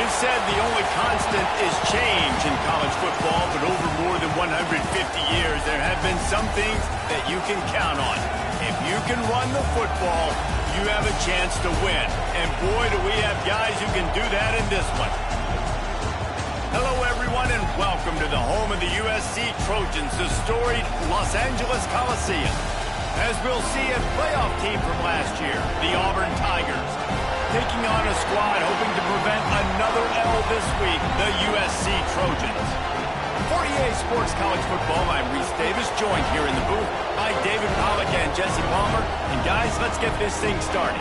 It is said the only constant is change in college football, but over more than 150 years, there have been some things that you can count on. If you can run the football, you have a chance to win. And boy, do we have guys who can do that in this one. Hello, everyone, and welcome to the home of the USC Trojans, the storied Los Angeles Coliseum. As we'll see, a playoff team from last year, the Auburn Tigers, taking on a squad hoping to prevent another L this week, the USC Trojans. For EA Sports College Football, I'm Reese Davis, joined here in the booth by David Pollack and Jesse Palmer. And guys, let's get this thing started.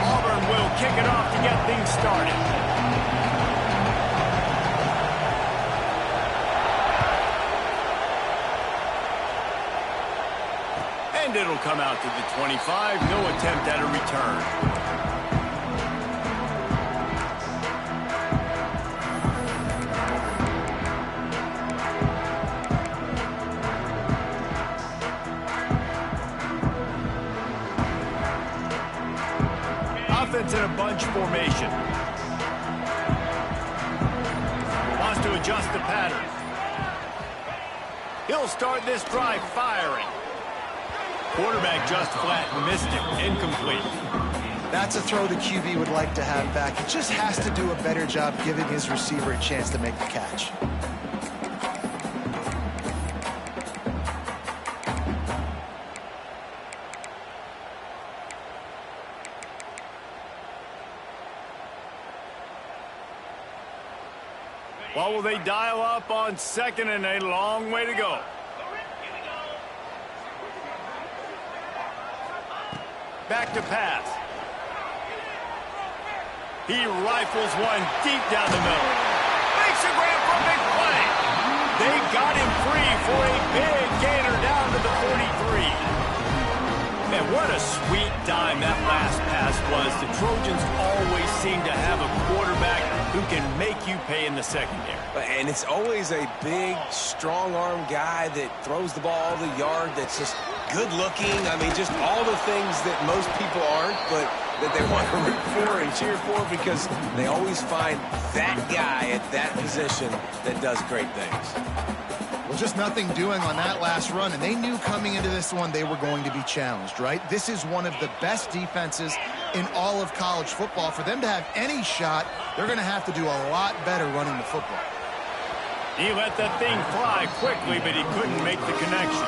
Auburn will kick it off to get things started. And it'll come out to the 25. No attempt at a return. Offense in a bunch formation. Wants to adjust the pattern. He'll start this drive firing. Quarterback just flat missed it. Incomplete. That's a throw the QB would like to have back. He just has to do a better job giving his receiver a chance to make the catch. Well, will they dial up on second and a long way to go? Back to pass. He rifles one deep down the middle. Makes a grab for a big play. They got him free for a big gainer down to the 43. Man, what a sweet dime that last pass was. The Trojans always seem to have a quarterback who can make you pay in the secondary. And it's always a big, strong-arm guy that throws the ball the yard, that's just good-looking. I mean, just all the things that most people aren't, but that they want to root for and cheer for because they always find that guy at that position that does great things. Well, just nothing doing on that last run, and they knew coming into this one they were going to be challenged, right? This is one of the best defenses in all of college football. For them to have any shot, they're going to have to do a lot better running the football. He let that thing fly quickly, but he couldn't make the connection.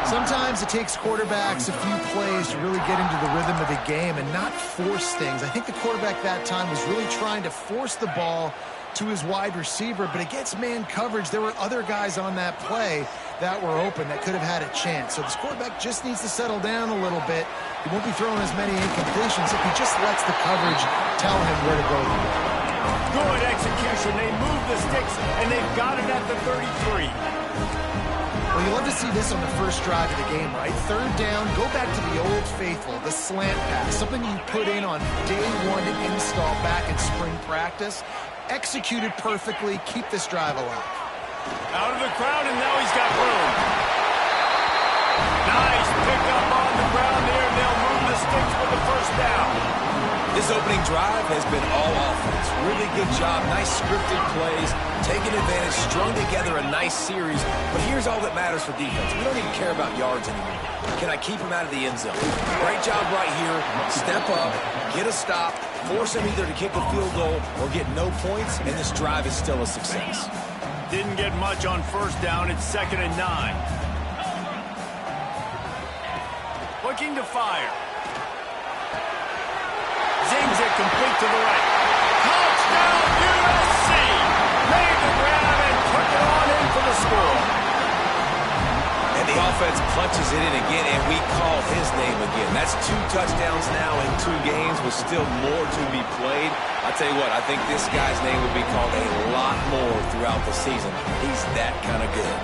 Sometimes it takes quarterbacks a few plays to really get into the rhythm of the game and not force things. I think the quarterback that time was really trying to force the ball to his wide receiver, but against man coverage, there were other guys on that play that were open that could have had a chance. So this quarterback just needs to settle down a little bit. He won't be throwing as many incompletions if he just lets the coverage tell him where to go. Good execution. They move the sticks, and they've got it at the 33. Well, you love to see this on the first drive of the game, right? Third down, go back to the old faithful, the slant pass, something you put in on day one to install back in spring practice. Executed perfectly, keep this drive alive. Out of the crowd, and now he's got room. Nice pickup on the ground there. They'll move the sticks for the first down. This opening drive has been all offense. Really good job. Nice scripted plays. Taking advantage. Strung together a nice series. But here's all that matters for defense. We don't even care about yards anymore. Can I keep him out of the end zone? Great job right here. Step up. Get a stop. Force him either to kick a field goal or get no points. And this drive is still a success. Didn't get much on first down. It's 2nd and 9. Looking to fire. Zings it complete to the right. Touchdown USC! Made the grab and took it on in for the score. And the offense punches it in again, and we call his name again. That's 2 touchdowns now in 2 games with still more to be played. I tell you what, I think this guy's name would be called a lot more throughout the season. He's that kind of good.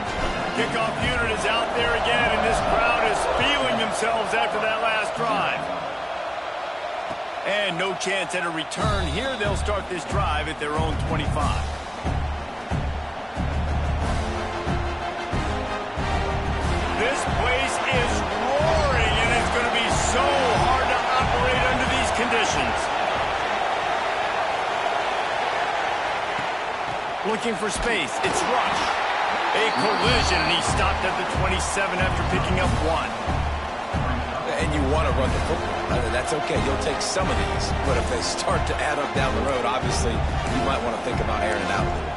Kickoff unit is out there again, and this crowd is feeling themselves after that last drive. And no chance at a return here. They'll start this drive at their own 25. conditions. Looking for space. It's Rush. A collision, and he stopped at the 27 after picking up 1. And you want to run the football. That's okay. You'll take some of these. But if they start to add up down the road, obviously, you might want to think about airing it out a little bit.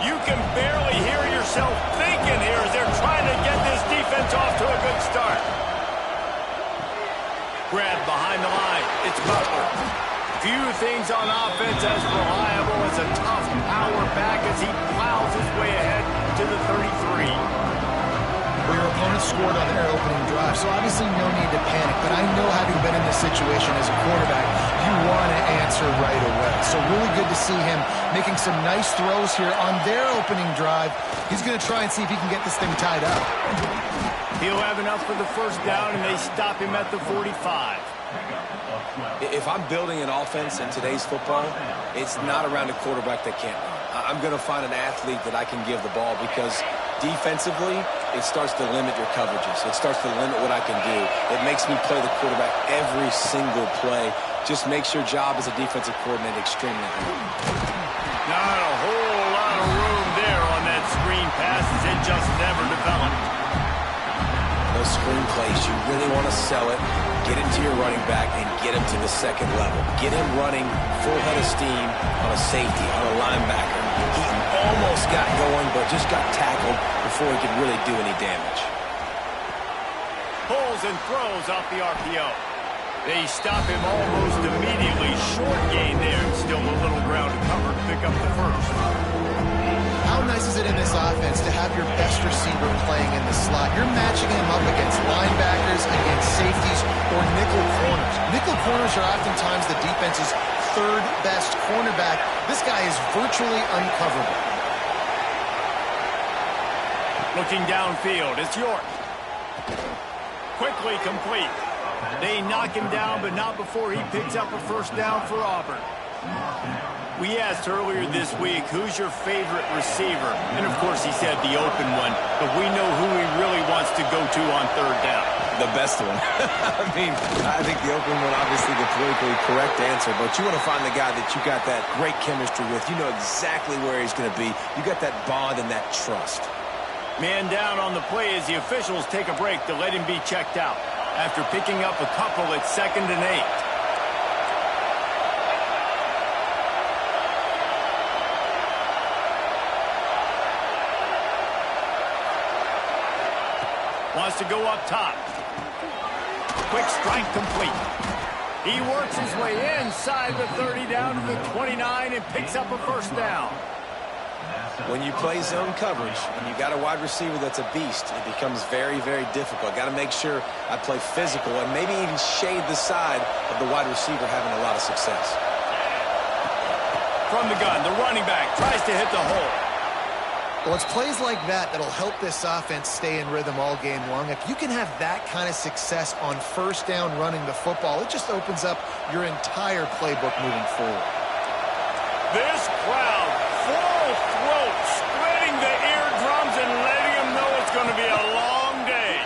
You can barely hear yourself thinking here as they're trying to get this defense off to a good start. Grab behind the line. It's Butler. Few things on offense as reliable as a tough power back as he plows his way ahead to the 33. Well, your opponent scored on their opening drive, so obviously no need to panic. But I know having been in this situation as a quarterback, you want to answer right away. So really good to see him making some nice throws here on their opening drive. He's going to try and see if he can get this thing tied up. He'll have enough for the first down, and they stop him at the 45. If I'm building an offense in today's football, it's not around a quarterback that can't run. I'm going to find an athlete that I can give the ball because defensively, it starts to limit your coverages. It starts to limit what I can do. It makes me play the quarterback every single play. Just makes your job as a defensive coordinator extremely hard. Not a whole lot of room there on that screen pass as it just never developed. Those screen plays, you really want to sell it, get it to your running back, and get him to the second level. Get him running full head of steam on a safety, on a linebacker. He almost got going, but just got tackled before he could really do any damage. Pulls and throws off the RPO. They stop him almost immediately. Short gain there, and still a little ground to cover to pick up the first. How nice is it in this offense to have your best receiver playing in the slot? You're matching him up against linebackers, against safeties, or nickel corners. Nickel corners are oftentimes the defense's third best cornerback. This guy is virtually uncoverable. Looking downfield, it's York. Quickly complete. They knock him down, but not before he picks up a first down for Auburn. We asked earlier this week, who's your favorite receiver? And, of course, he said the open one, but we know who he really wants to go to on third down. The best one. I think the open one, obviously the politically correct answer, but you want to find the guy that you got that great chemistry with. You know exactly where he's going to be. You got that bond and that trust. Man down on the play as the officials take a break to let him be checked out after picking up a couple at 2nd and 8. Wants to go up top. Quick strike complete. He works his way inside the 30 down to the 29 and picks up a first down. When you play zone coverage and you got a wide receiver that's a beast, it becomes very, very difficult. Got to make sure I play physical and maybe even shade the side of the wide receiver having a lot of success. From the gun, the running back tries to hit the hole. Well, it's plays like that that'll help this offense stay in rhythm all game long. If you can have that kind of success on first down running the football, it just opens up your entire playbook moving forward. This crowd, full throat, splitting the eardrums and letting them know it's going to be a long day.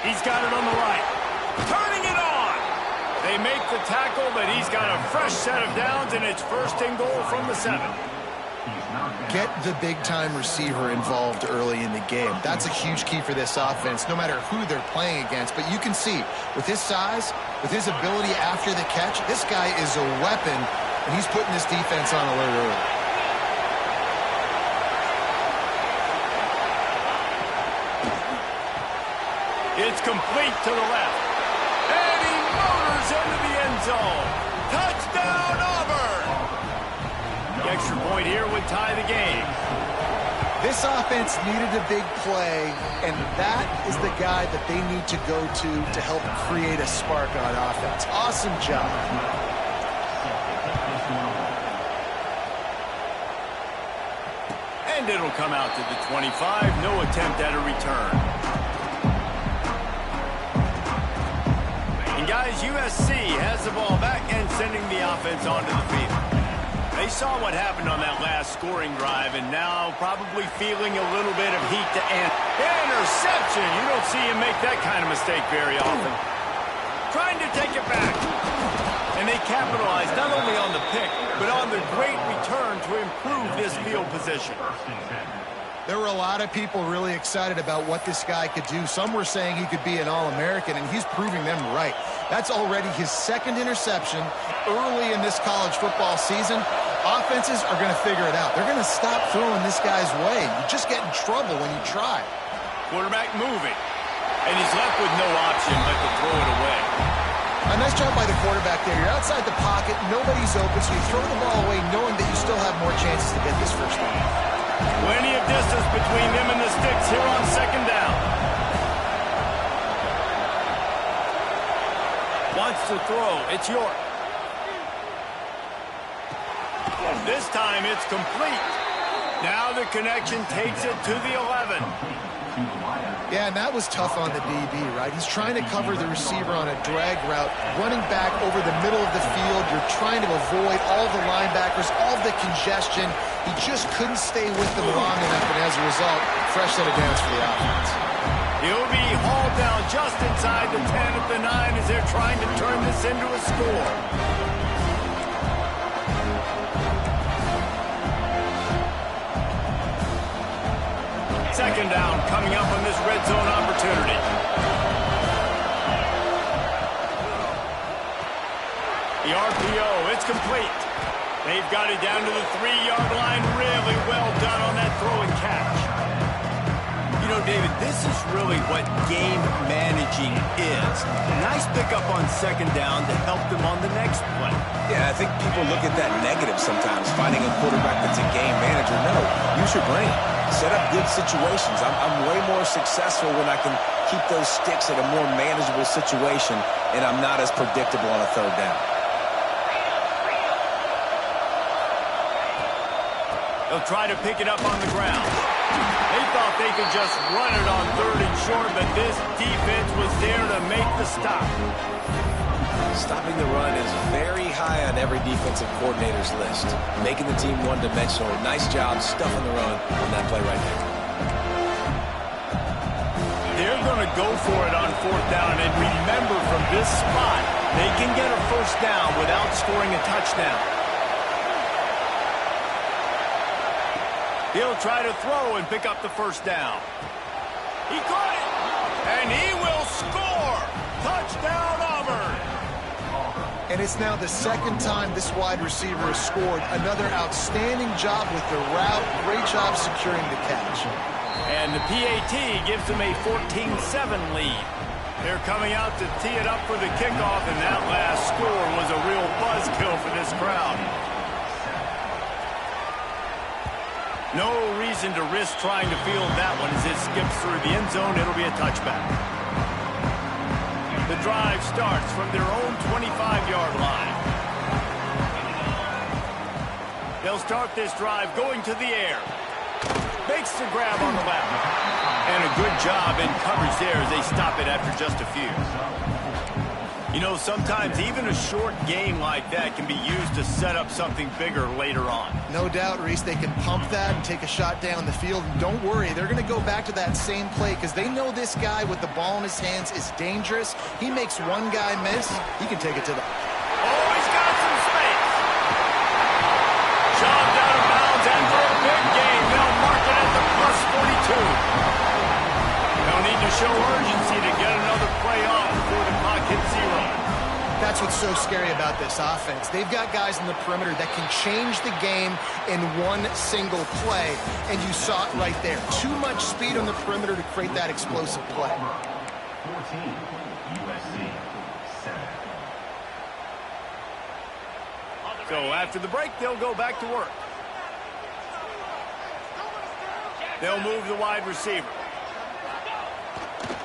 He's got it on the right. Turning it on. They make the tackle, but he's got a fresh set of downs, and it's 1st and goal from the 7. Get the big-time receiver involved early in the game. That's a huge key for this offense, no matter who they're playing against. But you can see, with his size, with his ability after the catch, this guy is a weapon, and he's putting this defense on alert early. It's complete to the left. And he motors into the end zone. Touchdown, Auburn! The extra point here would tie the game. This offense needed a big play, and that is the guy that they need to go to help create a spark on offense. Awesome job. And it'll come out to the 25. No attempt at a return. And guys, USC has the ball back and sending the offense onto the field. They saw what happened on that last scoring drive, and now probably feeling a little bit of heat to end. Interception! You don't see him make that kind of mistake very often. Trying to take it back. And they capitalized not only on the pick, but on the great return to improve this field position. There were a lot of people really excited about what this guy could do. Some were saying he could be an All-American, and he's proving them right. That's already his second interception early in this college football season. Offenses are going to figure it out. They're going to stop throwing this guy's way. You just get in trouble when you try. Quarterback moving. And he's left with no option but to throw it away. A nice job by the quarterback there. You're outside the pocket. Nobody's open, so you throw the ball away knowing that you still have more chances to get this first down. Plenty of distance between them and the sticks here on second down. Wants to throw. It's York. This time it's complete. Now the connection takes it to the 11. Yeah, and that was tough on the DB, right? He's trying to cover the receiver on a drag route, running back over the middle of the field. You're trying to avoid all the linebackers, all the congestion. He just couldn't stay with them long enough, and as a result, fresh set of downs for the offense. He'll be hauled down just inside the 10 at the 9 as they're trying to turn this into a score. Second down coming up on this red zone opportunity. The RPO, it's complete. They've got it down to the 3-yard line. Really well done on that throw and catch. You know, David, this is really what game managing is. Nice pickup on second down to help them on the next play. Yeah, I think people look at that negative sometimes, finding a quarterback that's a game manager. No, use your brain. Set up good situations. I'm way more successful when I can keep those sticks at a more manageable situation, and I'm not as predictable on a third down. They'll try to pick it up on the ground. They thought they could just run it on 3rd and short, but this defense was there to make the stop. Stopping the run is very high on every defensive coordinator's list. Making the team one-dimensional. Nice job stuffing the run on that play right there. They're going to go for it on 4th down, and remember, from this spot, they can get a first down without scoring a touchdown. He'll try to throw and pick up the first down. He caught it, and he will score. Touchdown, Auburn. And it's now the second time this wide receiver has scored. Another outstanding job with the route. Great job securing the catch. And the PAT gives them a 14-7 lead. They're coming out to tee it up for the kickoff, and that last score was a real buzzkill for this crowd. No reason to risk trying to field that one as it skips through the end zone. It'll be a touchback. The drive starts from their own 25-yard line. They'll start this drive going to the air. Makes the grab on the left. And a good job in coverage there as they stop it after just a few. You know, sometimes even a short game like that can be used to set up something bigger later on. No doubt, Reese, they can pump that and take a shot down the field. And don't worry, they're going to go back to that same play because they know this guy with the ball in his hands is dangerous. He makes one guy miss, he can take it to the... Oh, he's got some space. Shoved out of bounds after a big game. They'll mark it at the +42. They'll need to show urgency to get another play off before the clock hits 0. That's what's so scary about this offense. They've got guys in the perimeter that can change the game in one single play, and you saw it right there. Too much speed on the perimeter to create that explosive play. 14, USC, 7. So after the break, they'll go back to work. They'll move the wide receiver.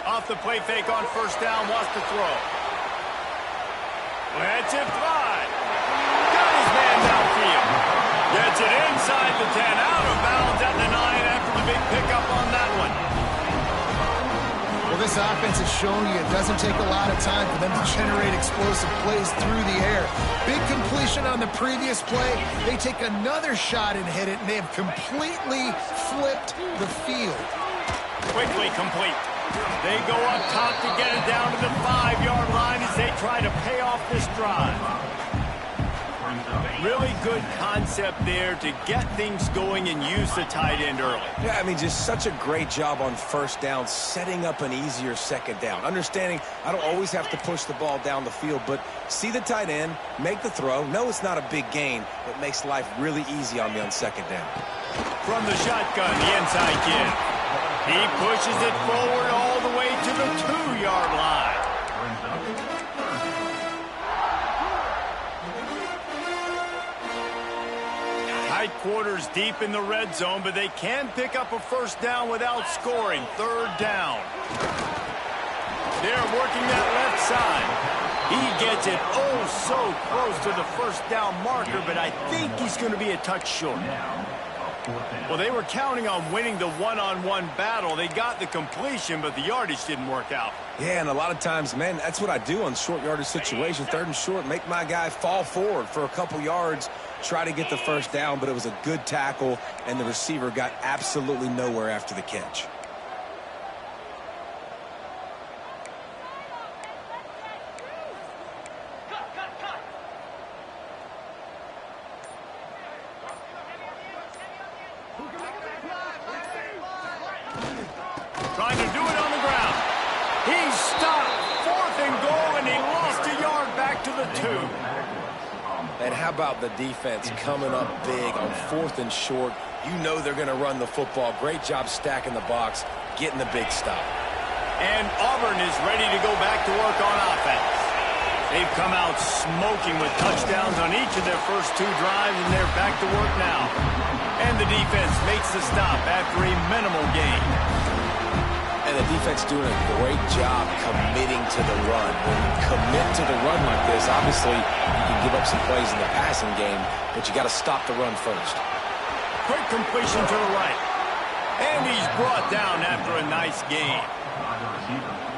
Off the play fake on first down, wants to throw. Let's it fly. Got his man downfield. Gets it inside the 10, out of bounds at the 9 after the big pickup on that one. Well, this offense is showing you it doesn't take a lot of time for them to generate explosive plays through the air. Big completion on the previous play. They take another shot and hit it, and they have completely flipped the field. Quickly complete. They go up top to get it down to the 5-yard line as they try to pay off this drive. Really good concept there to get things going and use the tight end early. Yeah, I mean, just such a great job on first down, setting up an easier second down. Understanding I don't always have to push the ball down the field, but see the tight end, make the throw. No, it's not a big gain, but makes life really easy on me on second down. From the shotgun, the inside kid. He pushes it forward all the way to the 2-yard line. Tight quarters deep in the red zone, but they can pick up a first down without scoring. 3rd down. They're working that left side. He gets it oh so close to the first down marker, but I think he's going to be a touch short. Well, they were counting on winning the one-on-one battle. They got the completion, but the yardage didn't work out. Yeah, and a lot of times, man, that's what I do on short yardage situation. 3rd and short, make my guy fall forward for a couple yards, try to get the first down, but it was a good tackle, and the receiver got absolutely nowhere after the catch. Trying to do it on the ground. He stopped. 4th and goal, and he lost a yard back to the 2. And how about the defense coming up big on 4th and short? You know they're going to run the football. Great job stacking the box, getting the big stop. And Auburn is ready to go back to work on offense. They've come out smoking with touchdowns on each of their first 2 drives, and they're back to work now. And the defense makes the stop after a minimal gain. And the defense doing a great job committing to the run. When you commit to the run like this, obviously you can give up some plays in the passing game, but you got to stop the run first. Quick completion to the right. And he's brought down after a nice gain.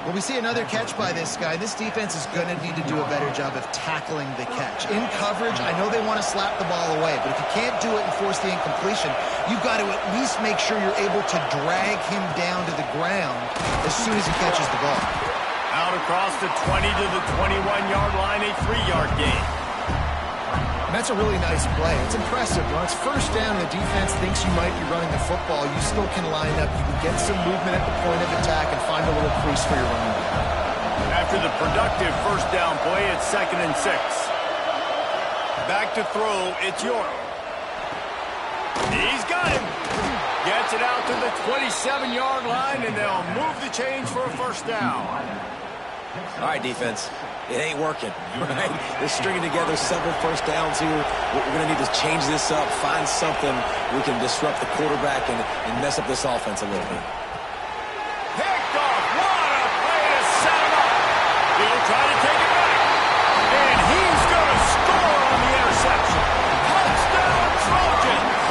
Well, we see another catch by this guy. This defense is going to need to do a better job of tackling the catch. In coverage, I know they want to slap the ball away, but if you can't do it and force the incompletion, you've got to at least make sure you're able to drag him down to the ground as soon as he catches the ball. Out across the 20 to the 21-yard line, a 3-yard gain. And that's a really nice play. It's impressive. When it's first down, the defense thinks you might be running the football. You still can line up. You can get some movement at the point of attack and find a little crease for your running back. After the productive first down play, it's 2nd and 6. Back to throw, it's York. He's got him. Gets it out to the 27-yard line, and they'll move the change for a first down. All right, defense. It ain't working, right? They're stringing together several first downs here. We're going to need to change this up, find something we can disrupt the quarterback and mess up this offense a little bit. Picked off. What a play to set him up. He'll try to take it back. And he's going to score on the interception. Touchdown, Trojans.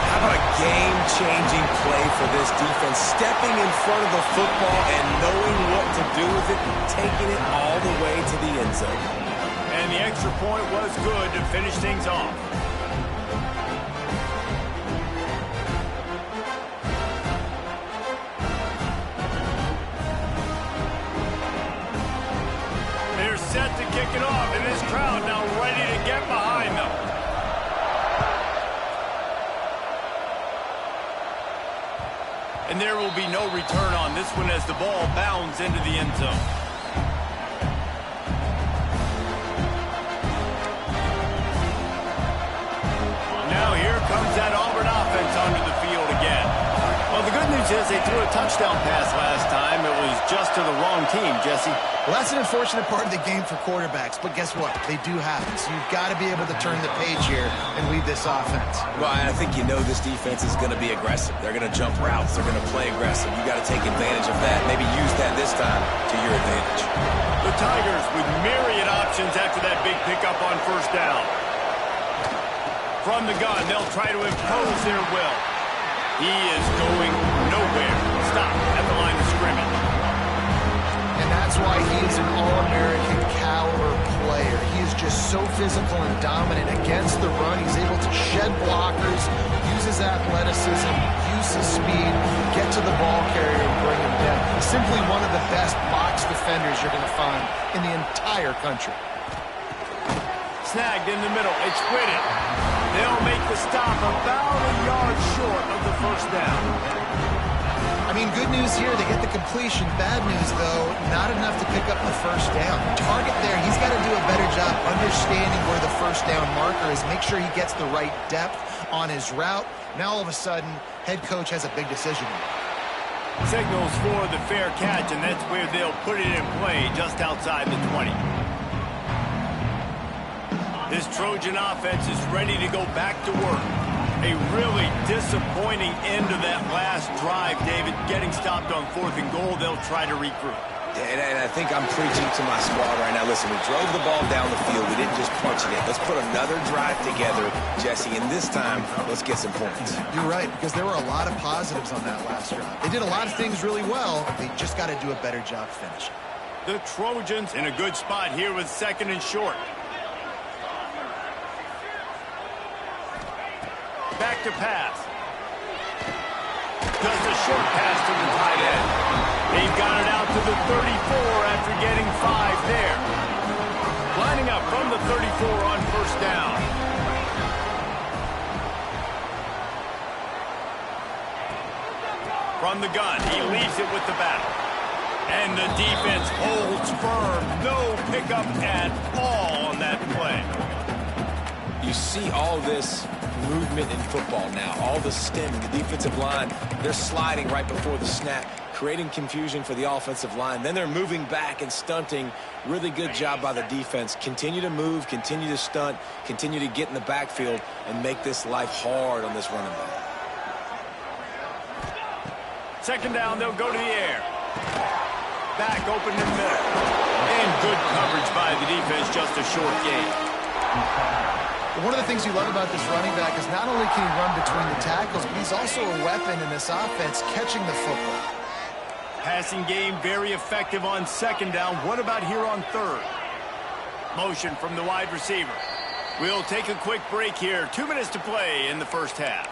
How about a game-changing play for this defense? Stepping in front of the football and knowing what to do with it, taking it all the way to the end zone. And the extra point was good to finish things off. They're set to kick it off, and this crowd now ready to get behind them. And there will be no return on this one as the ball bounds into the end zone. Now here comes that Auburn offense onto the field again. Well, the good news is they threw a touchdown pass last time. It was just to the wrong team, Jesse. Well, that's an unfortunate part of the game for quarterbacks, but guess what? They do happen. So you've got to be able to turn the page here and lead this offense. Well, I think you know this defense is going to be aggressive. They're going to jump routes. They're going to play aggressive. You got to take advantage of that. Maybe use that this time to your advantage. The Tigers with myriad options after that big pickup on first down. From the gun, they'll try to impose their will. He is going nowhere. Stop at the line of scrimmage. That's why he is an All-American caliber player. He is just so physical and dominant against the run. He's able to shed blockers, use his athleticism, use his speed, get to the ball carrier and bring him down. He's simply one of the best box defenders you're going to find in the entire country. Snagged in the middle. It's Whitted. They'll make the stop about a yard short of the first down. I mean, good news here, they get the completion. Bad news, though, not enough to pick up the first down. Target there, he's got to do a better job understanding where the first down marker is, make sure he gets the right depth on his route. Now, all of a sudden, head coach has a big decision. Signals for the fair catch, and that's where they'll put it in play, just outside the 20. This Trojan offense is ready to go back to work. A really disappointing end of that last drive, David. Getting stopped on 4th and goal, they'll try to regroup. And I think I'm preaching to my squad right now. Listen, we drove the ball down the field. We didn't just punch it in. Let's put another drive together, Jesse, and this time, let's get some points. You're right, because there were a lot of positives on that last drive. They did a lot of things really well. They just got to do a better job finishing. The Trojans in a good spot here with 2nd and short. Back to pass. Just a short pass to the tight end. They've got it out to the 34 after getting 5 there. Lining up from the 34 on first down. From the gun, he leaves it with the back. And the defense holds firm. No pickup at all on that play. You see all this movement in football now. All the stemming, the defensive line, they're sliding right before the snap, creating confusion for the offensive line. Then they're moving back and stunting. Really good job by the defense. Continue to move, continue to stunt, continue to get in the backfield and make this life hard on this running back. 2nd down, they'll go to the air. Back open in the middle. And good coverage by the defense, just a short gain. One of the things you love about this running back is not only can he run between the tackles, but he's also a weapon in this offense, catching the football. Passing game very effective on 2nd down. What about here on 3rd? Motion from the wide receiver. We'll take a quick break here. 2 minutes to play in the first half.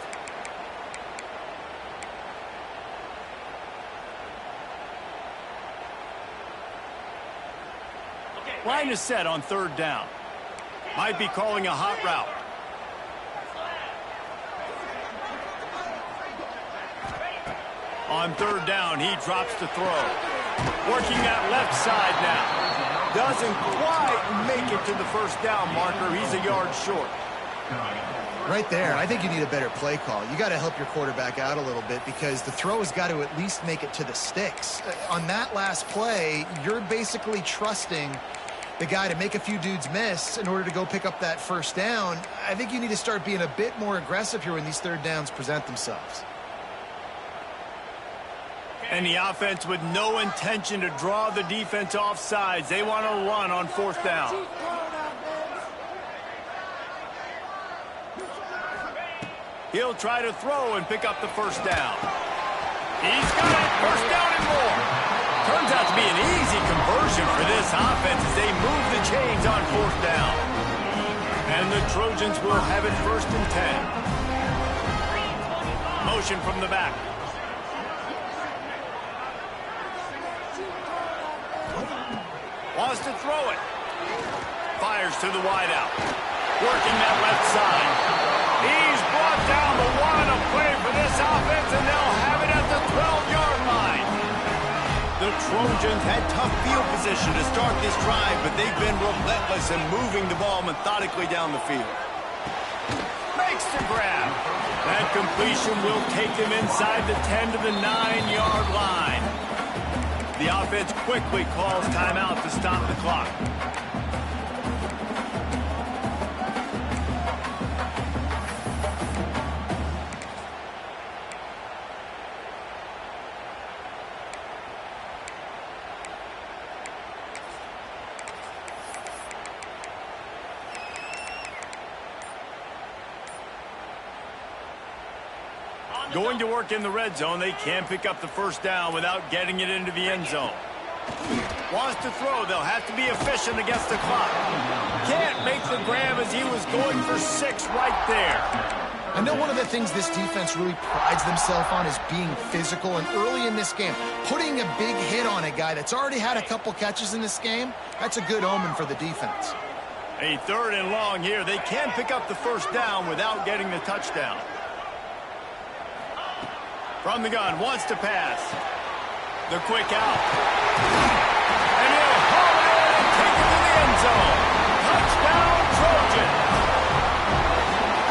Line is set on 3rd down. Might be calling a hot route. On 3rd down, he drops the throw. Working that left side now. Doesn't quite make it to the first down marker. He's a yard short. Right there, I think you need a better play call. You got to help your quarterback out a little bit because the throw has got to at least make it to the sticks. On that last play, you're basically trusting the guy to make a few dudes miss in order to go pick up that first down. I think you need to start being a bit more aggressive here when these 3rd downs present themselves. And the offense with no intention to draw the defense off sides. They want to run on 4th down. He'll try to throw and pick up the first down. He's got it. First down and more. Turns out to be an easy conversion for this offense as they move the chains on 4th down. And the Trojans will have it 1st and 10. Motion from the back. Wants to throw it. Fires to the wideout. Working that left side. He's brought down the 1. A play for this offense, and they'll have it at the 12-yard line. The Trojans had tough field position to start this drive, but they've been relentless in moving the ball methodically down the field. Makes the grab. That completion will take them inside the 10 to the 9-yard line. The offense quickly calls timeout to stop the clock. Going to work in the red zone. They can't pick up the first down without getting it into the end zone. Wants to throw. They'll have to be efficient against the clock. Can't make the grab as he was going for 6 right there. I know one of the things this defense really prides themselves on is being physical, and early in this game, putting a big hit on a guy that's already had a couple catches in this game, that's a good omen for the defense. A 3rd and long here. They can pick up the first down without getting the touchdown. From the gun, wants to pass. The quick out. And he'll haul it in and take it to the end zone. Touchdown, Trojan.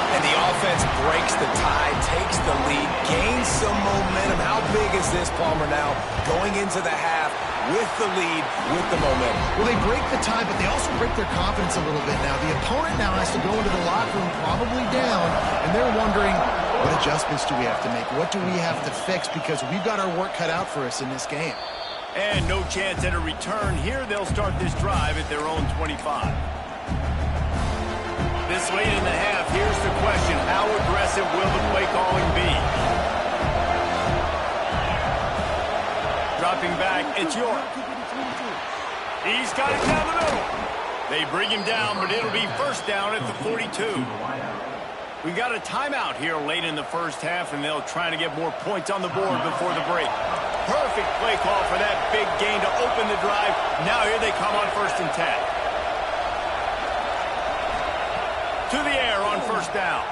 And the offense breaks the tie, takes the lead, gains some momentum. How big is this, Palmer, now? Going into the half with the lead, with the momentum. Well, they break the tie, but they also break their confidence a little bit now. The opponent now has to go into the locker room probably down, and they're wondering, what adjustments do we have to make? What do we have to fix? Because we've got our work cut out for us in this game. And no chance at a return here. They'll start this drive at their own 25. This late in the half, here's the question. How aggressive will the play calling be? Dropping back, it's York. He's got it down the middle. They bring him down, but it'll be first down at the 42. We've got a timeout here late in the first half, and they'll try to get more points on the board before the break. Perfect play call for that big gain to open the drive. Now here they come on 1st and 10. To the air on first down.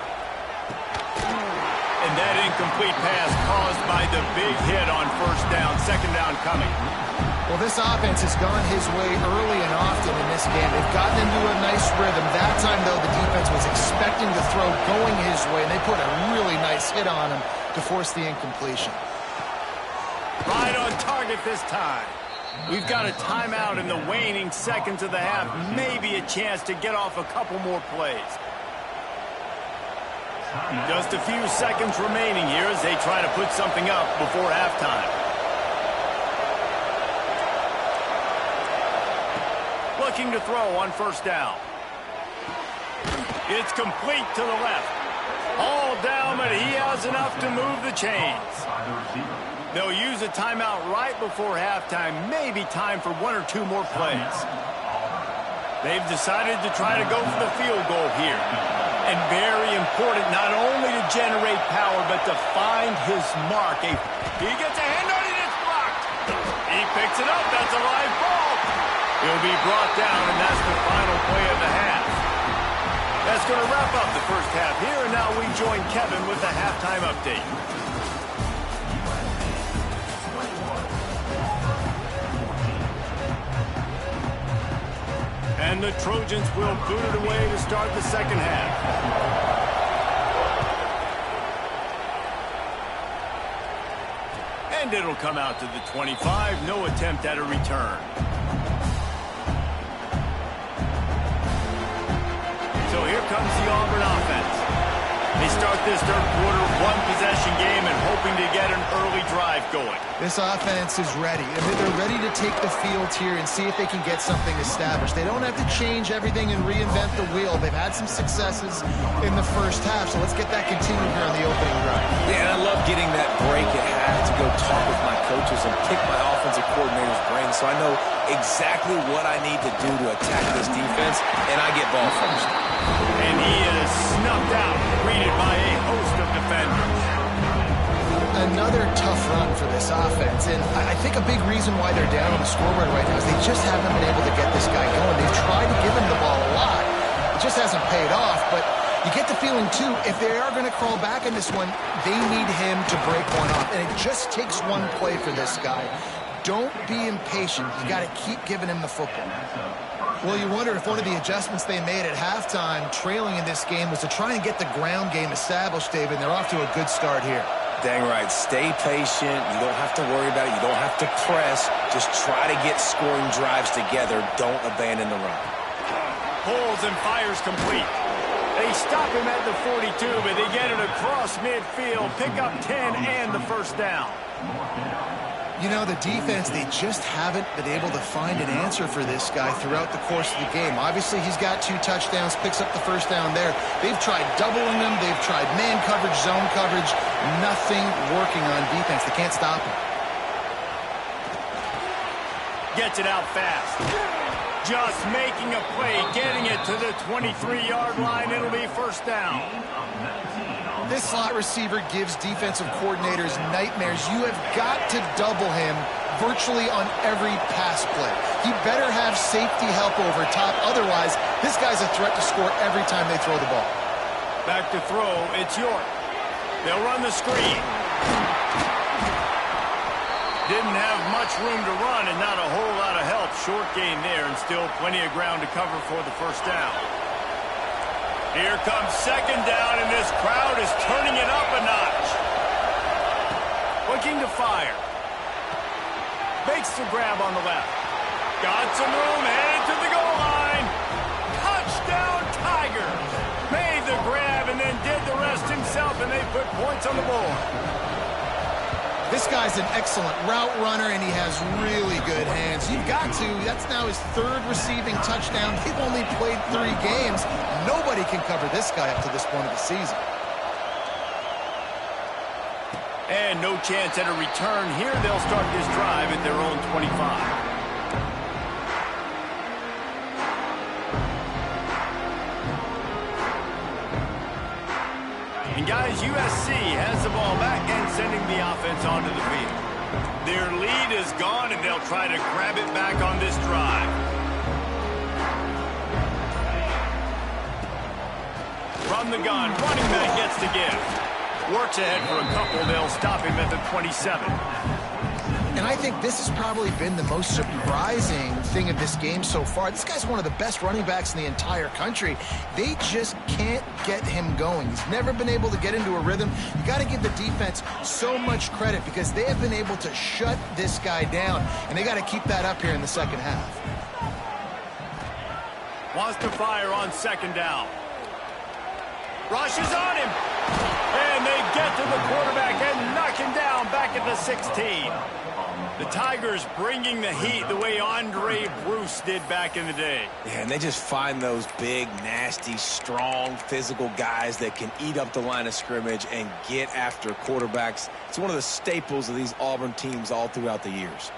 And that incomplete pass caused by the big hit on first down. 2nd down coming. Well, this offense has gone his way early and often in this game. They've gotten into a nice rhythm. That time, though, the defense was expecting the throw going his way, and they put a really nice hit on him to force the incompletion. Right on target this time. We've got a timeout in the waning seconds of the half. Maybe a chance to get off a couple more plays. Just a few seconds remaining here as they try to put something up before halftime. Looking to throw on first down. It's complete to the left. All down, but he has enough to move the chains. They'll use a timeout right before halftime. Maybe time for 1 or 2 more plays. They've decided to try to go for the field goal here. And very important not only to generate power, but to find his mark. He gets a hand on it, it's blocked. He picks it up, that's a live ball. He'll be brought down, and that's the final play of the half. That's going to wrap up the first half here, and now we join Kevin with the halftime update. And the Trojans will boot it away to start the second half. And it'll come out to the 25. No attempt at a return. So here comes the Auburn offense. They start this third quarter, 1-possession game, and hoping to get an early drive going. This offense is ready. I mean, they're ready to take the field here and see if they can get something established. They don't have to change everything and reinvent the wheel. They've had some successes in the first half, so let's get that continued here on the opening drive. Yeah, and I love getting that break at half to go talk with my coaches and pick my offensive coordinator's brain so I know exactly what I need to do to attack this defense, and I get ball first. And he is snuffed out, greeted by a host of defenders. Another tough run for this offense, and I think a big reason why they're down on the scoreboard right now is they just haven't been able to get this guy going. They've tried to give him the ball a lot. It just hasn't paid off, but you get the feeling, too, if they are going to crawl back in this one, they need him to break one off, and it just takes one play for this guy. Don't be impatient. You got to keep giving him the football. Well, you wonder if one of the adjustments they made at halftime, trailing in this game, was to try and get the ground game established, David, and they're off to a good start here. Dang right. Stay patient. You don't have to worry about it. You don't have to press. Just try to get scoring drives together. Don't abandon the run. Pulls and fires complete. They stop him at the 42, but they get it across midfield, pick up 10 and the first down. You know, the defense, they just haven't been able to find an answer for this guy throughout the course of the game. Obviously, he's got 2 touchdowns, picks up the first down there. They've tried doubling him. They've tried man coverage, zone coverage. Nothing working on defense. They can't stop him. Gets it out fast. Just making a play, getting it to the 23-yard line. It'll be first down. This slot receiver gives defensive coordinators nightmares. You have got to double him virtually on every pass play. He better have safety help over top. Otherwise, this guy's a threat to score every time they throw the ball. Back to throw, it's York. They'll run the screen. Didn't have much room to run and not a whole lot of help. Short gain there and still plenty of ground to cover for the first down. Here comes second down, and this crowd is turning it up a notch. Looking to fire. Makes the grab on the left. Got some room, headed to the goal line. Touchdown, Tigers. Made the grab and then did the rest himself, and they put points on the board. This guy's an excellent route runner, and he has really good hands. You've got to. That's now his third receiving touchdown. They've only played 3 games. Nobody can cover this guy up to this point of the season. And no chance at a return here. They'll start this drive at their own 25. And guys, USC has the ball back and sending the offense onto the field. Their lead is gone, and they'll try to grab it back on this drive. From the gun, running back gets the gift. Works ahead for a couple. They'll stop him at the 27. And I think this has probably been the most surprising thing of this game so far. This guy's one of the best running backs in the entire country. They just can't get him going. He's never been able to get into a rhythm. You got to give the defense so much credit because they have been able to shut this guy down, and they got to keep that up here in the second half. Wants to fire on second down. Rushes on him. And they get to the quarterback and knock him down back at the 16. The Tigers bringing the heat the way Andre Bruce did back in the day. Yeah, and they just find those big, nasty, strong, physical guys that can eat up the line of scrimmage and get after quarterbacks. It's one of the staples of these Auburn teams all throughout the years.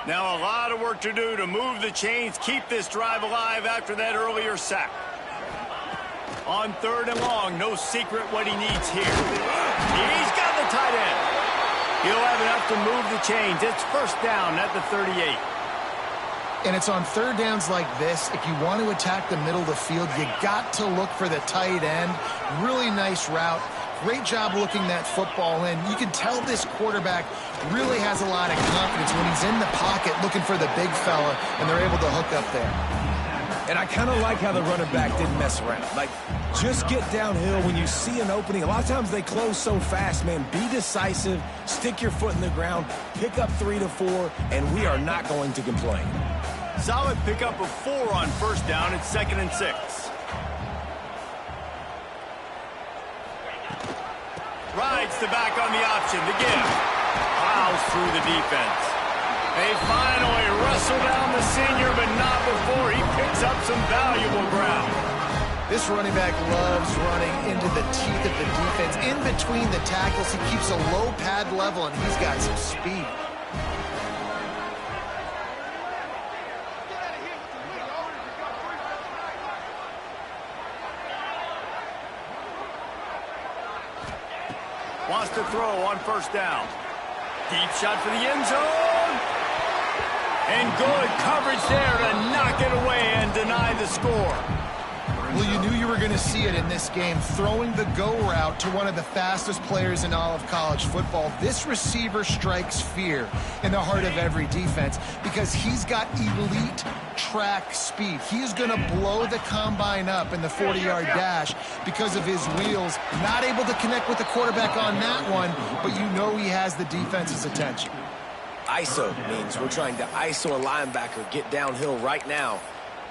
Now a lot of work to do to move the chains, keep this drive alive after that earlier sack. On third and long, no secret what he needs here. He's got the tight end. He'll have enough to move the chains. It's first down at the 38. And it's on third downs like this. If you want to attack the middle of the field, you got to look for the tight end. Really nice route. Great job looking that football in. You can tell this quarterback really has a lot of confidence when he's in the pocket looking for the big fella, and they're able to hook up there. And I kind of like how the running back didn't mess around. Like, just get downhill when you see an opening. A lot of times they close so fast, man. Be decisive, stick your foot in the ground, pick up 3 to 4, and we are not going to complain. Solid pickup of 4 on first down. It's 2nd and 6. Rides the back on the option. The gift. Plows through the defense. They finally wrestle down the senior, but not before he picks up some valuable ground. This running back loves running into the teeth of the defense. In between the tackles, he keeps a low pad level, and he's got some speed. Wants to throw on first down. Deep shot for the end zone. And good coverage there to knock it away and deny the score. Well, you knew you were going to see it in this game. Throwing the go route to one of the fastest players in all of college football. This receiver strikes fear in the heart of every defense because he's got elite track speed. He is going to blow the combine up in the 40-yard dash because of his wheels. Not able to connect with the quarterback on that one, but you know he has the defense's attention. ISO means we're trying to ISO a linebacker, get downhill right now.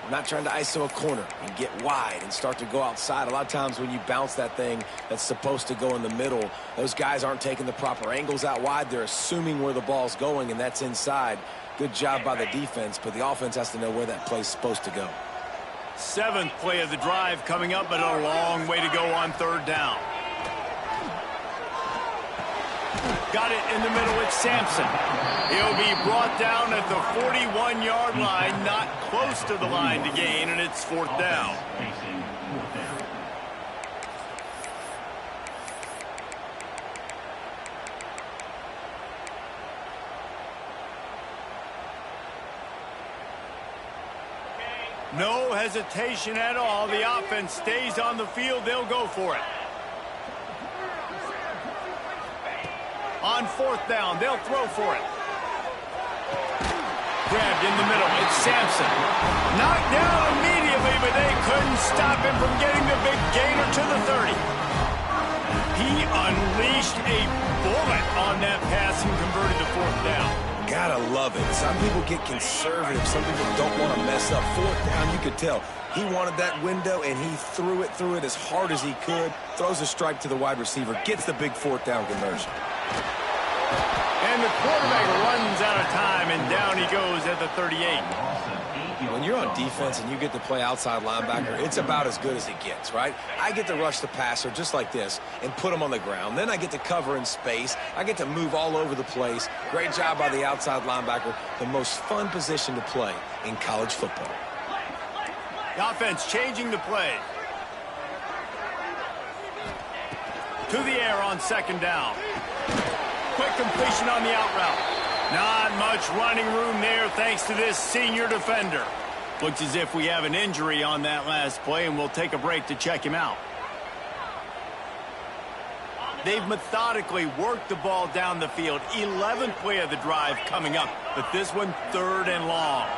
We're not trying to ISO a corner and get wide and start to go outside. A lot of times when you bounce that thing that's supposed to go in the middle, those guys aren't taking the proper angles out wide. They're assuming where the ball's going, and that's inside. Good job by the defense, but the offense has to know where that play's supposed to go. 7th play of the drive coming up, but a long way to go on third down. Got it in the middle. It's Sampson. He'll be brought down at the 41-yard line, not close to the line to gain, and it's 4th down. No hesitation at all. The offense stays on the field. They'll go for it. On 4th down, they'll throw for it. Grabbed in the middle. It's Sampson. Knocked down immediately, but they couldn't stop him from getting the big gainer to the 30. He unleashed a bullet on that pass and converted to 4th down. Gotta love it. Some people get conservative. Some people don't want to mess up. 4th down, you could tell. He wanted that window, and he threw it as hard as he could. Throws a strike to the wide receiver. Gets the big 4th down conversion. And the quarterback runs out of time, and down he goes at the 38. When you're on defense and you get to play outside linebacker, it's about as good as it gets, right? I get to rush the passer just like this and put him on the ground. Then I get to cover in space. I get to move all over the place. Great job by the outside linebacker. The most fun position to play in college football. The offense changing the play. To the air on 2nd down. Quick completion on the out route. Not much running room there thanks to this senior defender. Looks as if we have an injury on that last play, and we'll take a break to check him out. They've methodically worked the ball down the field. 11th play of the drive coming up, but this one 3rd and long.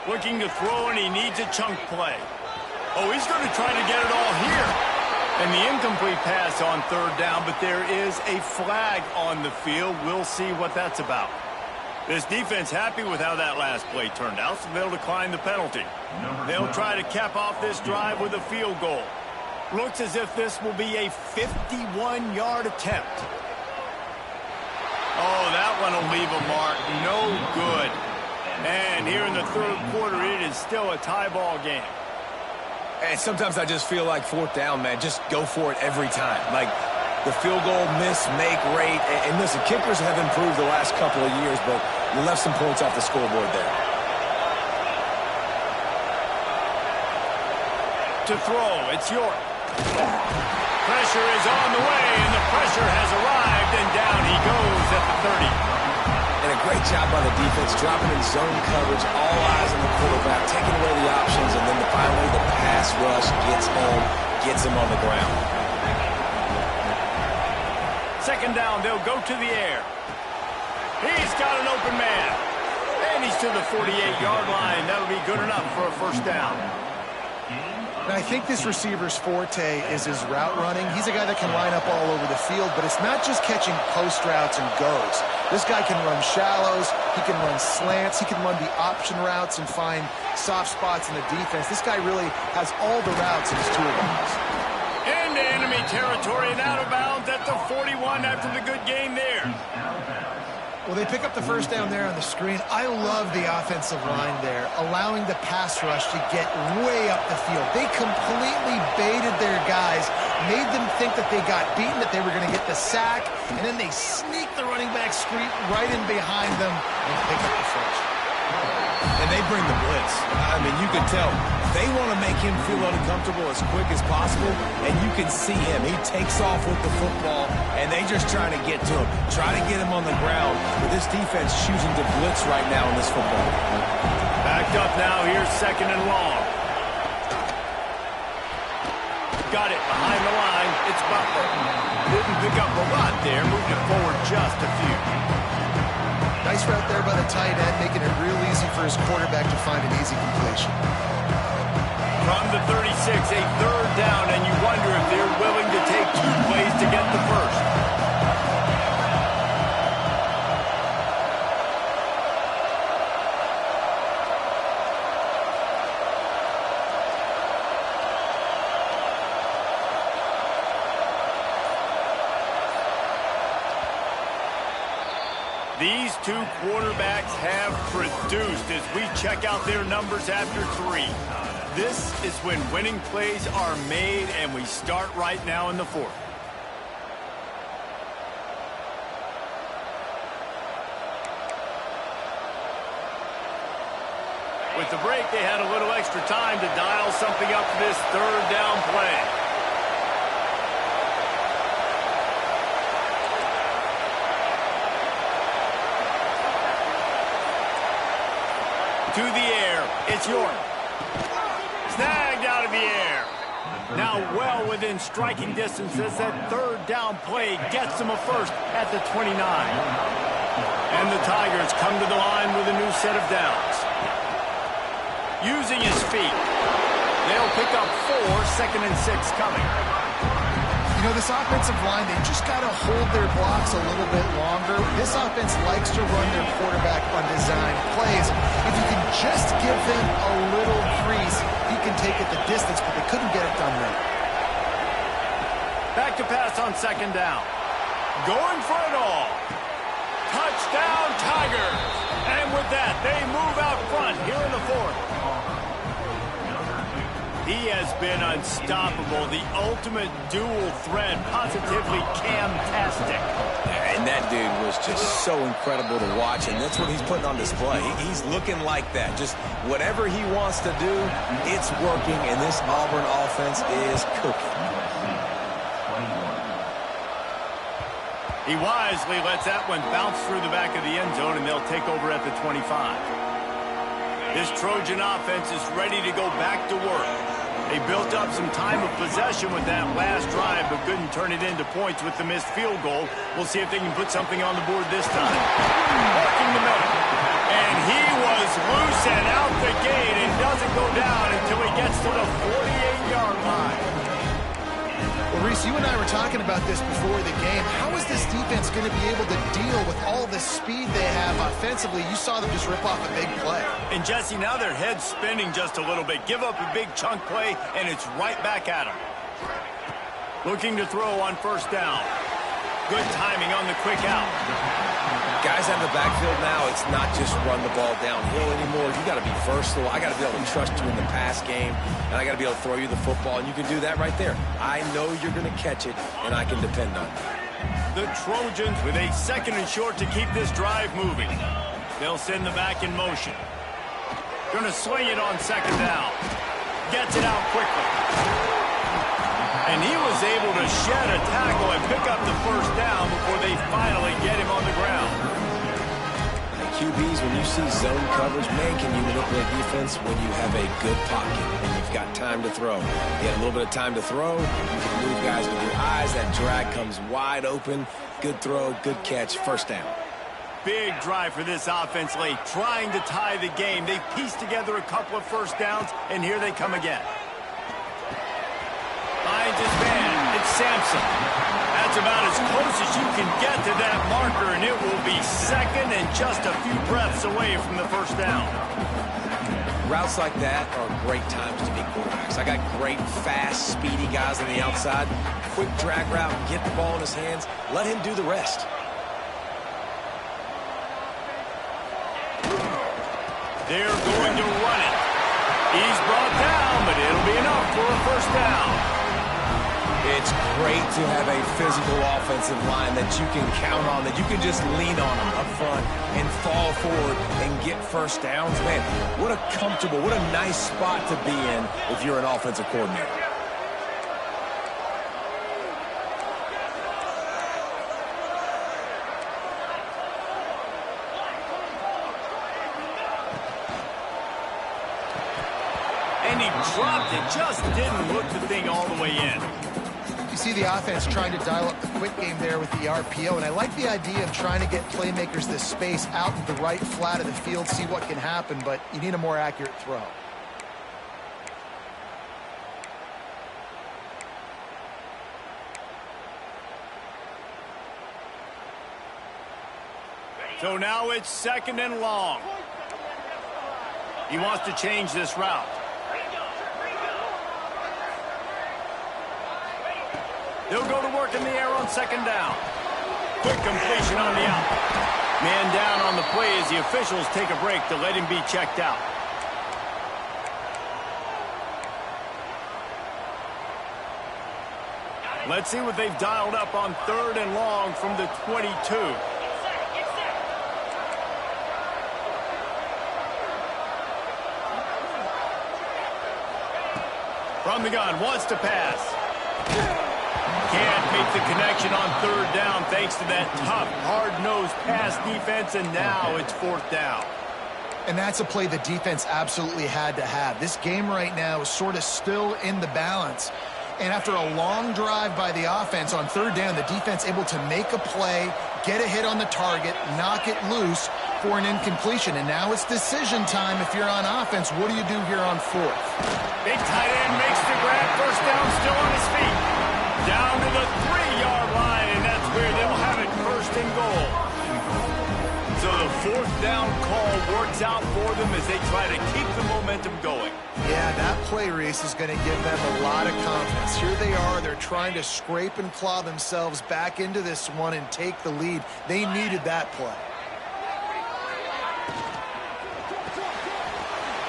Looking to throw, and he needs a chunk play. Oh, he's going to try to get it all here. And the incomplete pass on 3rd down, but there is a flag on the field. We'll see what that's about. This defense happy with how that last play turned out, so they'll decline the penalty. They'll try to cap off this drive with a field goal. Looks as if this will be a 51-yard attempt. Oh, that one will leave a mark. No good. And here in the 3rd quarter, it is still a tie ball game. And sometimes I just feel like 4th down, man. Just go for it every time. Like the field goal miss, make rate. And listen, kickers have improved the last couple of years, but you left some points off the scoreboard there. To throw, it's York. Pressure is on the way, and the pressure has arrived, and down he goes at the 30. And a great job by the defense, dropping in zone coverage, all eyes on the quarterback, taking away the options, and then finally the pass rush gets home, gets him on the ground. 2nd down, they'll go to the air. He's got an open man. And he's to the 48-yard line. That'll be good enough for a 1st down. And I think this receiver's forte is his route running. He's a guy that can line up all over the field, but it's not just catching post routes and goes. This guy can run shallows, he can run slants, he can run the option routes and find soft spots in the defense. This guy really has all the routes in his toolbox. Into enemy territory and out of bounds at the 41 after the good game there. Well, they pick up the 1st down there on the screen. I love the offensive line there, allowing the pass rush to get way up the field. They completely baited their guys, made them think that they got beaten, that they were going to get the sack, and then they sneak the running back screen right in behind them and pick up the first. And they bring the blitz. I mean, you can tell they want to make him feel uncomfortable as quick as possible, and you can see him. He takes off with the football, and they just trying to get to him, try to get him on the ground. But this defense choosing to blitz right now in this football. Backed up now. Here's 2nd and long. Got it behind the line. It's Butler. Didn't pick up a lot there. Moved it forward just a few. Nice route there by the tight end, making it real easy for his quarterback to find an easy completion. From the 36, a 3rd down, and you wonder if they're willing to take 2 plays to get the first. These 2 quarterbacks have produced as we check out their numbers after 3. This is when winning plays are made, and we start right now in the fourth. With the break, they had a little extra time to dial something up for this third down play. To the air, it's York. Snagged out of the air. Now well within striking distance as that third down play gets them a first at the 29. And the Tigers come to the line with a new set of downs. Using his feet, they'll pick up 4, 2nd and 6 coming. You know, this offensive line, they just got to hold their blocks a little bit longer. This offense likes to run their quarterback on design plays. If you can just give them a little crease, he can take it the distance, but they couldn't get it done there. Back to pass on 2nd down. Going for it all. Touchdown, Tigers. And with that, they move out front here in the fourth. He has been unstoppable, the ultimate dual threat, positively Cam-tastic. And that dude was just so incredible to watch, and that's what he's putting on display. He's looking like that. Just whatever he wants to do, it's working, and this Auburn offense is cooking. He wisely lets that one bounce through the back of the end zone, and they'll take over at the 25. This Trojan offense is ready to go back to work. They built up some time of possession with that last drive, but couldn't turn it into points with the missed field goal. We'll see if they can put something on the board this time. Working the middle. And he was loose and out the gate and doesn't go down until he gets to the 48-yard line. Well, Reese, you and I were talking about this before the game. How is this defense going to be able to deal with all the speed they have offensively? You saw them just rip off a big play. And, Jesse, now their head's spinning just a little bit. Give up a big chunk play, and it's right back at them. Looking to throw on 1st down. Good timing on the quick out. Guys out of the backfield now, it's not just run the ball downhill anymore. You got to be versatile. I got to be able to trust you in the pass game, and I got to be able to throw you the football, and you can do that right there. I know you're going to catch it, and I can depend on you. The Trojans with a 2nd and short to keep this drive moving. They'll send the back in motion. Going to swing it on 2nd down. Gets it out quickly. And he was able to shed a tackle and pick up the 1st down before they finally get him on the ground. QBs, when you see zone coverage, man, can you manipulate defense when you have a good pocket and you've got time to throw. You get a little bit of time to throw, you can move guys with your eyes, that drag comes wide open, good throw, good catch, 1st down. Big drive for this offense late, trying to tie the game. They pieced together a couple of 1st downs, and here they come again. Finds his man, it's Sampson. That's about as close as you can get to that marker, and it will be 2nd and just a few breaths away from the 1st down. Routes like that are great times to be quarterbacks. I got great, fast, speedy guys on the outside. Quick drag route, get the ball in his hands, let him do the rest. They're going to run it. He's brought down, but it'll be enough for a 1st down. It's great to have a physical offensive line that you can count on, that you can just lean on them up front and fall forward and get 1st downs. Man, what a comfortable, what a nice spot to be in if you're an offensive coordinator. And he dropped it, just didn't look the thing all the way in. You see the offense trying to dial up the quick game there with the RPO, and I like the idea of trying to get playmakers this space out in the right flat of the field, see what can happen, but you need a more accurate throw. So now it's 2nd and long. He wants to change this route. They'll go to work in the air on 2nd down. Quick completion on the out. Man down on the play as the officials take a break to let him be checked out. Let's see what they've dialed up on 3rd and long from the 22. From the gun, wants to pass. Can't make the connection on 3rd down thanks to that tough, hard-nosed pass defense, and now it's 4th down. And that's a play the defense absolutely had to have. This game right now is sort of still in the balance. And after a long drive by the offense on 3rd down, the defense able to make a play, get a hit on the target, knock it loose for an incompletion. And now it's decision time if you're on offense. What do you do here on 4th? Big tight end makes the grab. 1st down, still on his feet. Down to the 3-yard line, and that's where they'll have it, 1st and goal. So the 4th down call works out for them as they try to keep the momentum going. Yeah, that play, Reese, is going to give them a lot of confidence. Here they are. They're trying to scrape and claw themselves back into this one and take the lead. They needed that play.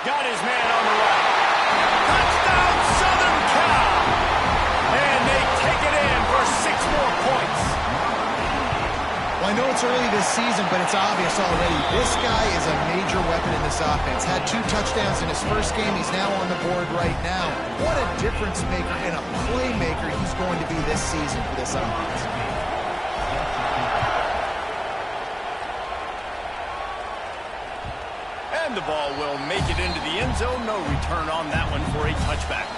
Got his man on the right. Touchdown, Southern Cal! And they take it in for 6 more points. Well, I know it's early this season, but it's obvious already. This guy is a major weapon in this offense. Had 2 touchdowns in his first game. He's now on the board right now. What a difference maker and a playmaker he's going to be this season for this offense. And the ball will make it into the end zone. No return on that one for a touchback.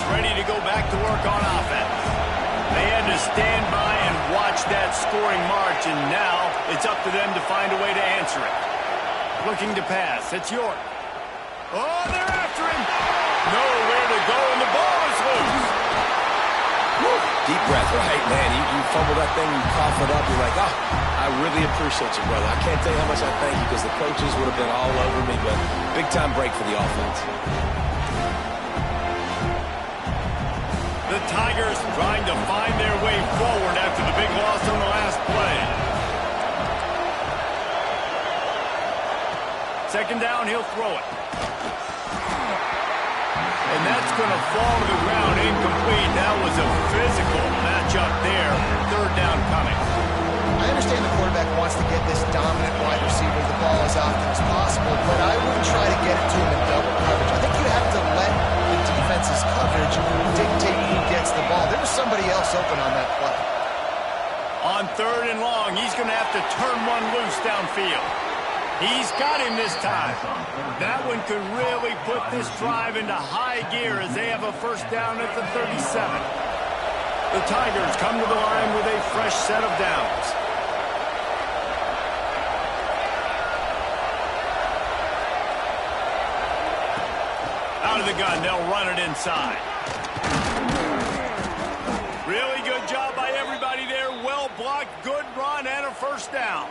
Ready to go back to work on offense. They had to stand by and watch that scoring march, and now it's up to them to find a way to answer it. Looking to pass. It's York. Oh, they're after him. Nowhere to go, and the ball is loose. Woo. Deep breath, right, man? You fumble that thing, you cough it up, you're like, oh, I really appreciate you, brother. I can't tell you how much I thank you because the coaches would have been all over me, but big-time break for the offense. The Tigers trying to find their way forward after the big loss on the last play. 2nd down, he'll throw it. And that's going to fall to the ground incomplete. That was a physical matchup there. 3rd down coming. I understand the quarterback wants to get this dominant wide receiver the ball as often as possible, but I wouldn't try to get it to him in double coverage. I think you have to let the defense's coverage dictate who gets the ball. There was somebody else open on that play. On 3rd and long, he's going to have to turn one loose downfield. He's got him this time. That one could really put this drive into high gear as they have a 1st down at the 37. The Tigers come to the line with a fresh set of downs. Out of the gun, they'll run it inside. Really good job by everybody there. Well blocked, good run, and a 1st down.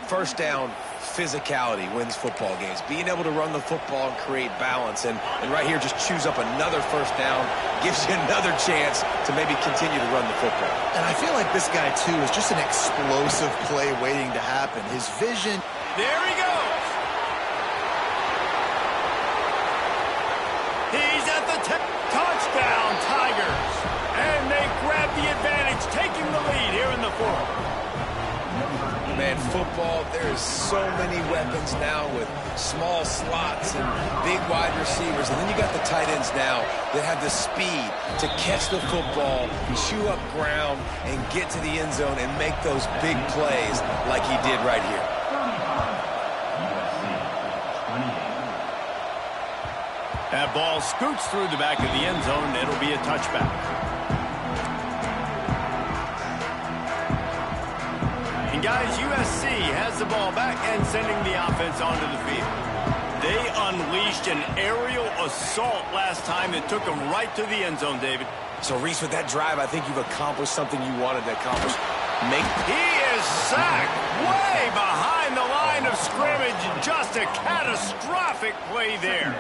1st down, physicality wins football games. Being able to run the football and create balance. And right here, just choose up another 1st down. Gives you another chance to maybe continue to run the football. And I feel like this guy, too, is just an explosive play waiting to happen. His vision. There he goes. He's at the touchdown, Tigers. And they grab the advantage, taking the lead here in the 4th. Man, football, there is so many weapons now with small slots and big wide receivers. And then you got the tight ends now that have the speed to catch the football, chew up ground, and get to the end zone and make those big plays like he did right here. That ball scoots through the back of the end zone. It'll be a touchback. And guys, USC has the ball back and sending the offense onto the field. They unleashed an aerial assault last time that took them right to the end zone, David. So, Reese, with that drive, I think you've accomplished something you wanted to accomplish. He is sacked way behind the line of scrimmage. Just a catastrophic play there.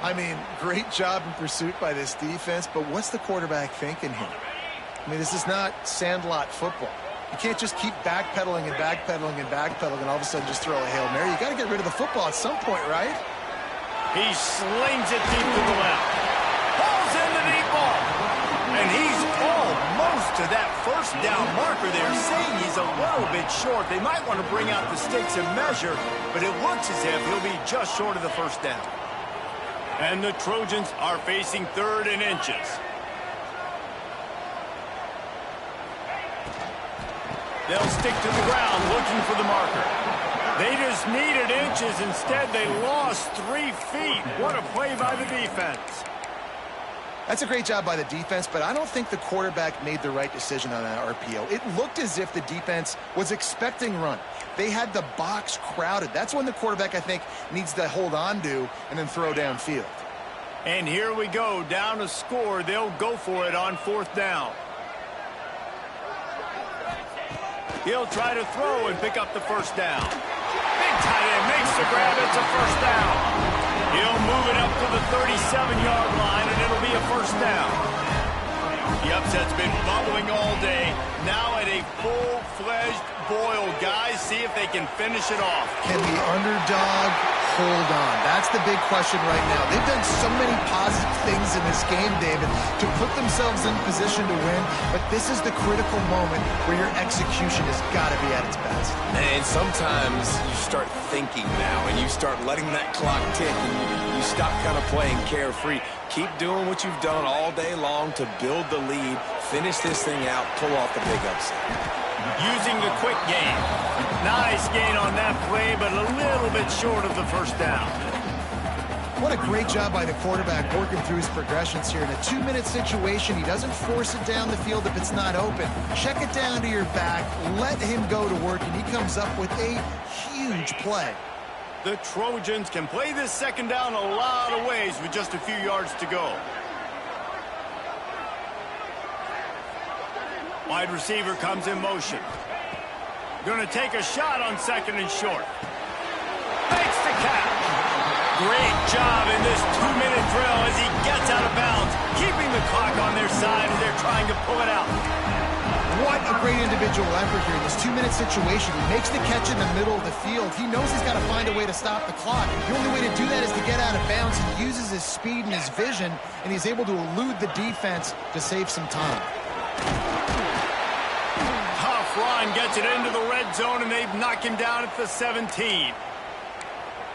I mean, great job in pursuit by this defense, but what's the quarterback thinking here? I mean, this is not sandlot football. You can't just keep backpedaling and backpedaling and backpedaling and all of a sudden just throw a Hail Mary. You got to get rid of the football at some point, right? He slings it deep to the left. Pulls in the deep ball. And he's almost to that first down marker there, saying he's a little bit short. They might want to bring out the sticks and measure, but it looks as if he'll be just short of the first down. And the Trojans are facing 3rd and inches. They'll stick to the ground looking for the marker. They just needed inches. Instead, they lost 3 feet. What a play by the defense. That's a great job by the defense, but I don't think the quarterback made the right decision on that RPO. It looked as if the defense was expecting run. They had the box crowded. That's when the quarterback, I think, needs to hold on to and then throw downfield. And here we go, down a score. They'll go for it on 4th down. He'll try to throw and pick up the first down. Big tight end makes the grab. It's a first down. He'll move it up to the 37-yard line, and it'll be a first down. The upset's been bubbling all day. Now at a full-fledged boil. Guys, see if they can finish it off. Can the underdog hold on? That's the big question right now. They've done so many positive things in this game, David, to put themselves in position to win, but this is the critical moment where your execution has got to be at its best. And sometimes you start thinking now, and you start letting that clock tick, and you stop kind of playing carefree. Keep doing what you've done all day long to build the lead, finish this thing out, pull off the big upset. Using the quick gain. Nice gain on that play, but a little bit short of the first down. What a great job by the quarterback working through his progressions here. In a 2-minute situation, he doesn't force it down the field if it's not open. Check it down to your back, let him go to work, and he comes up with a huge play. The Trojans can play this second down a lot of ways with just a few yards to go. Wide receiver comes in motion. Going to take a shot on 2nd and short. Makes the catch. Great job in this 2-minute drill as he gets out of bounds, keeping the clock on their side as they're trying to pull it out. What a great individual effort here in this 2-minute situation. He makes the catch in the middle of the field. He knows he's got to find a way to stop the clock. The only way to do that is to get out of bounds. He uses his speed and his vision, and he's able to elude the defense to save some time. Tough run, gets it into the red zone, and they've knocked him down at the 17.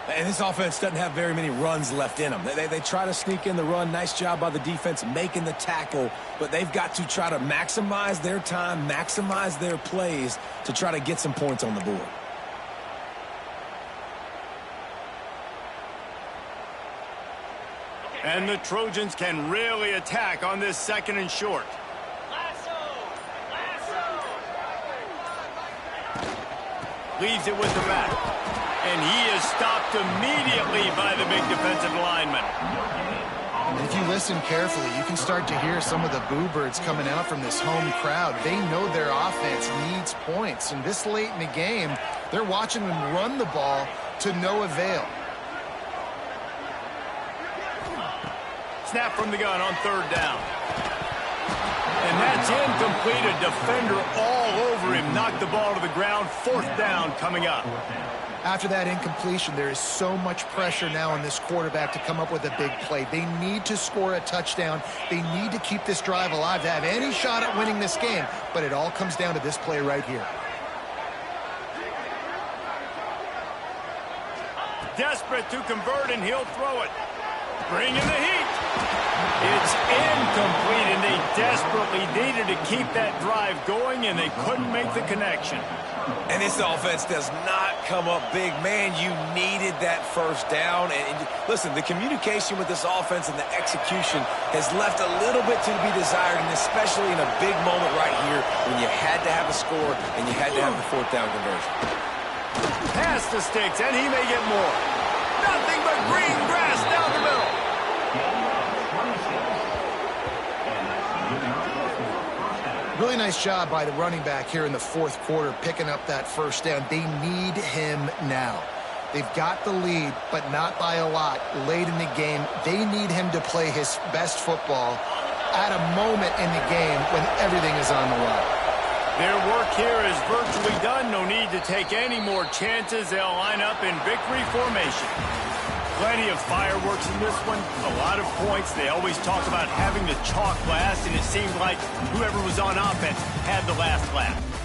And this offense doesn't have very many runs left in them. They try to sneak in the run. Nice job by the defense making the tackle, but they've got to try to maximize their time, maximize their plays to try to get some points on the board. And the Trojans can really attack on this 2nd and short. Leaves it with the back. And he is stopped immediately by the big defensive lineman. If you listen carefully, you can start to hear some of the boo birds coming out from this home crowd. They know their offense needs points. And this late in the game, they're watching them run the ball to no avail. Snap from the gun on 3rd down. And that's incomplete. A defender all over him. Knocked the ball to the ground. 4th down coming up. After that incompletion, there is so much pressure now on this quarterback to come up with a big play. They need to score a touchdown. They need to keep this drive alive to have any shot at winning this game. But it all comes down to this play right here. Desperate to convert, and he'll throw it. Bring in the heat. It's incomplete, and they desperately needed to keep that drive going, and they couldn't make the connection. And this offense does not come up big. Man, you needed that first down. And listen, the communication with this offense and the execution has left a little bit to be desired, and especially in a big moment right here when you had to have a score and you had to have the 4th down conversion. Pass the sticks, and he may get more. Nothing but green grass down the middle. Really nice job by the running back here in the 4th quarter, picking up that first down. They need him now. They've got the lead, but not by a lot. Late in the game, they need him to play his best football at a moment in the game when everything is on the line. Their work here is virtually done. No need to take any more chances. They'll line up in victory formation. Plenty of fireworks in this one. A lot of points. They always talk about having the chalk last, and it seemed like whoever was on offense had the last laugh.